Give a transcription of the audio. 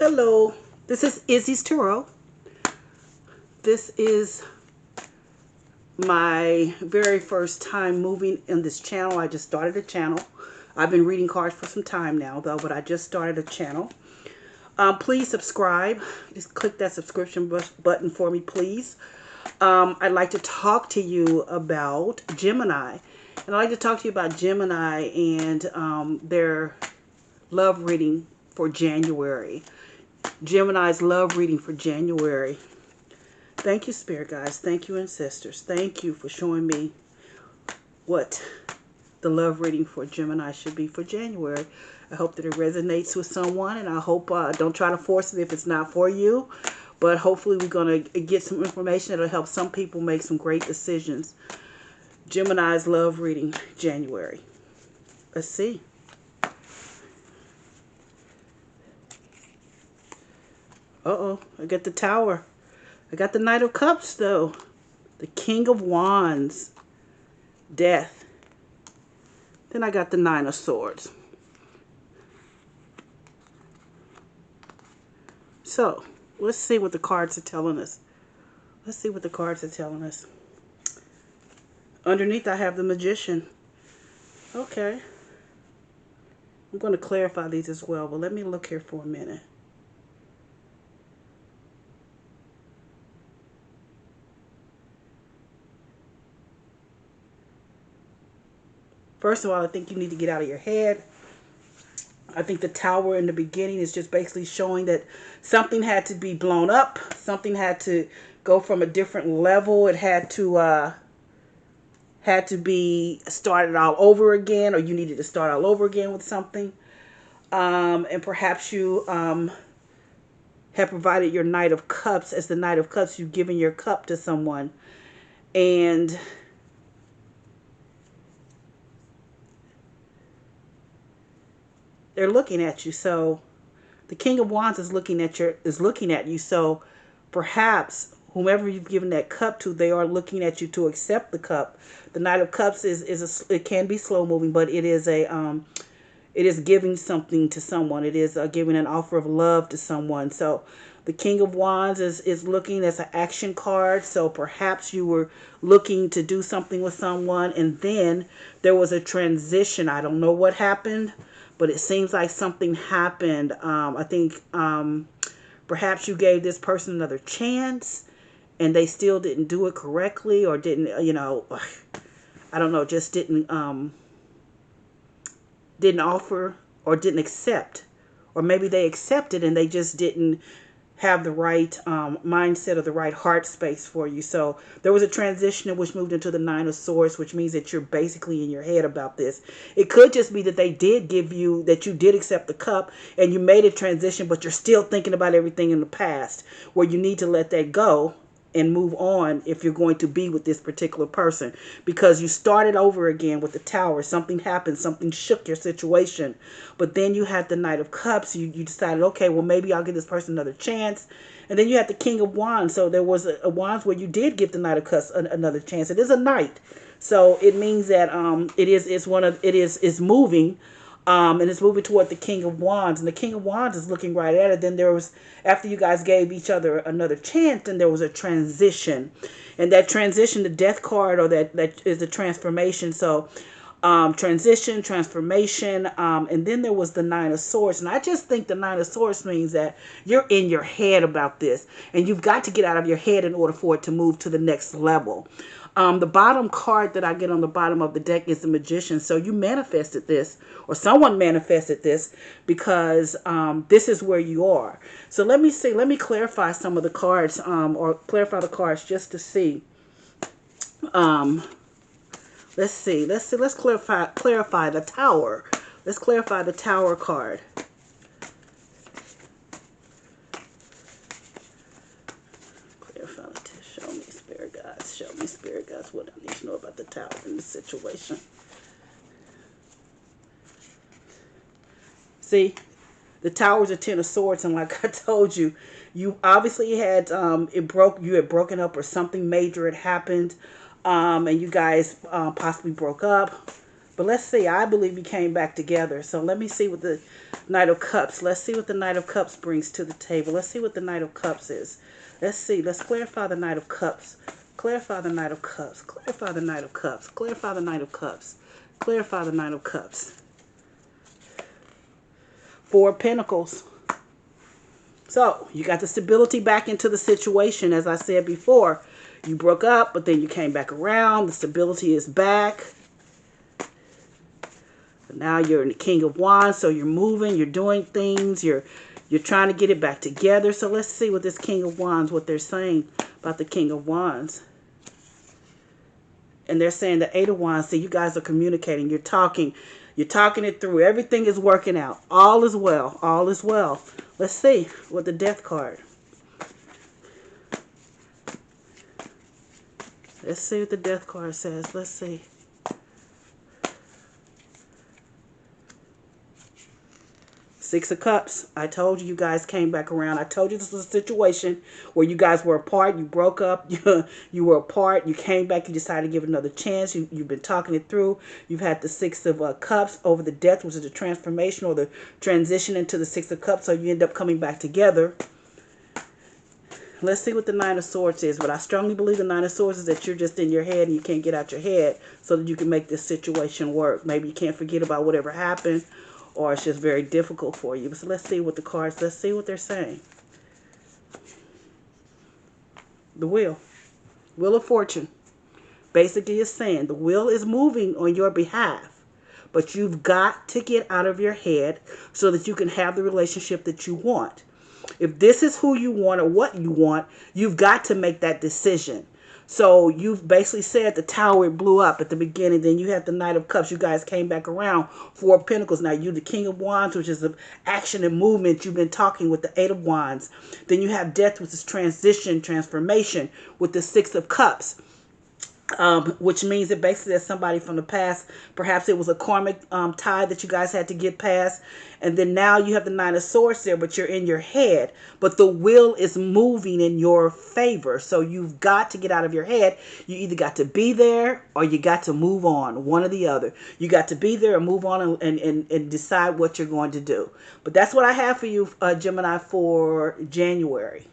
Hello, this is Izzy's Tarot. This is my very first time moving in this channel. I just started a channel. I've been reading cards for some time now, though, but I just started a channel. Please subscribe. Just click that subscription button for me, please. I'd like to talk to you about Gemini. And I'd like to talk to you about Gemini and their love reading for January. Gemini's love reading for January. Thank you, Spirit Guides. Thank you, Ancestors. Thank you for showing me what the love reading for Gemini should be for January. I hope that it resonates with someone, and I hope don't try to force it if it's not for you. But hopefully we're going to get some information that will help some people make some great decisions. Gemini's love reading, January. Let's see. Uh-oh, I got the Tower. I got the Knight of Cups, though. The King of Wands. Death. Then I got the Nine of Swords. So, let's see what the cards are telling us. Let's see what the cards are telling us. Underneath, I have the Magician. Okay. I'm going to clarify these as well, but let me look here for a minute. First of all, I think you need to get out of your head. I think the Tower in the beginning is just basically showing that something had to be blown up. Something had to go from a different level. It had to be started all over again, or you needed to start all over again with something. And perhaps you have provided your Knight of Cups. As the Knight of Cups, you've given your cup to someone. And they're looking at you. So the King of Wands is looking at you. So perhaps whomever you've given that cup to, they are looking at you to accept the cup. The Knight of Cups it can be slow moving, but it is giving something to someone. It is giving an offer of love to someone. So the King of Wands is looking as an action card. So perhaps you were looking to do something with someone, and then there was a transition. I don't know what happened, but it seems like something happened. I think perhaps you gave this person another chance, and they still didn't do it correctly, or didn't, I don't know, just didn't offer or didn't accept. Or maybe they accepted and they just didn't have the right mindset or the right heart space for you. So there was a transition which moved into the Nine of Swords, which means that you're basically in your head about this. It could just be that they did give you, that you did accept the cup and you made a transition, but you're still thinking about everything in the past, where you need to let that go and move on if you're going to be with this particular person, because you started over again with the Tower. Something happened, something shook your situation, but then you had the Knight of Cups. You decided, okay, well, maybe I'll give this person another chance. And then you had the King of Wands. So there was a Wands where you did give the Knight of Cups another chance. It is a Knight, so it means that it's moving. And it's moving toward the King of Wands. And the King of Wands is looking right at it. Then there was, after you guys gave each other another chance, then there was a transition. And that transition, the Death card, or that is the transformation. So transition, transformation, and then there was the Nine of Swords. And I just think the Nine of Swords means that you're in your head about this, and you've got to get out of your head in order for it to move to the next level. The bottom card that I get on the bottom of the deck is the Magician. So you manifested this, or someone manifested this, because this is where you are. So let me clarify some of the cards, or clarify the cards just to see. Let's see. Let's clarify the Tower. Let's clarify the Tower card. Show me, Spirit Guides. Show me, Spirit Guides, what I need to know about the Tower in this situation. See, the Tower is a Ten of Swords, and like I told you, you obviously had you had broken up, or something major had happened, and you guys possibly broke up. But let's see. I believe you came back together. So let me see what the Knight of Cups. Let's see what the Knight of Cups brings to the table. Let's see what the Knight of Cups is. Let's see. Let's clarify the Knight of Cups. Clarify the Knight of Cups. Clarify the Knight of Cups. Clarify the Knight of Cups. Clarify the Knight of Cups. Four of Pentacles. So you got the stability back into the situation. As I said before, you broke up, but then you came back around. The stability is back. Now you're in the King of Wands, so you're moving, you're doing things, you're trying to get it back together. So let's see what this King of Wands, what they're saying about the King of Wands. And they're saying the Eight of Wands, so you guys are communicating, you're talking it through. Everything is working out. All is well. All is well. Let's see what the Death card. Let's see what the Death card says. Let's see. Six of Cups. I told you, you guys came back around. I told you this was a situation where you guys were apart. You broke up. You were apart. You came back. You decided to give it another chance. You've been talking it through. You've had the Six of Cups over the Death, which is the transformation or the transition into the Six of Cups. So you end up coming back together. Let's see what the Nine of Swords is. But I strongly believe the Nine of Swords is that you're just in your head and you can't get out your head so that you can make this situation work. Maybe you can't forget about whatever happened, or it's just very difficult for you. So let's see what the cards, let's see what they're saying. The Wheel. Wheel of Fortune. Basically is saying the wheel is moving on your behalf, but you've got to get out of your head so that you can have the relationship that you want. If this is who you want or what you want, you've got to make that decision. So you've basically said the Tower, it blew up at the beginning. Then you had the Knight of Cups. You guys came back around. Four of Pentacles. Now you the King of Wands, which is the action and movement. You've been talking with the Eight of Wands. Then you have Death, which is transition, transformation, with the Six of Cups. Which means that basically there's somebody from the past. Perhaps it was a karmic tie that you guys had to get past. And then now you have the Nine of Swords there, but you're in your head. But the wheel is moving in your favor. So you've got to get out of your head. You either got to be there or you got to move on. One or the other. You got to be there and move on and decide what you're going to do. But that's what I have for you, Gemini, for January.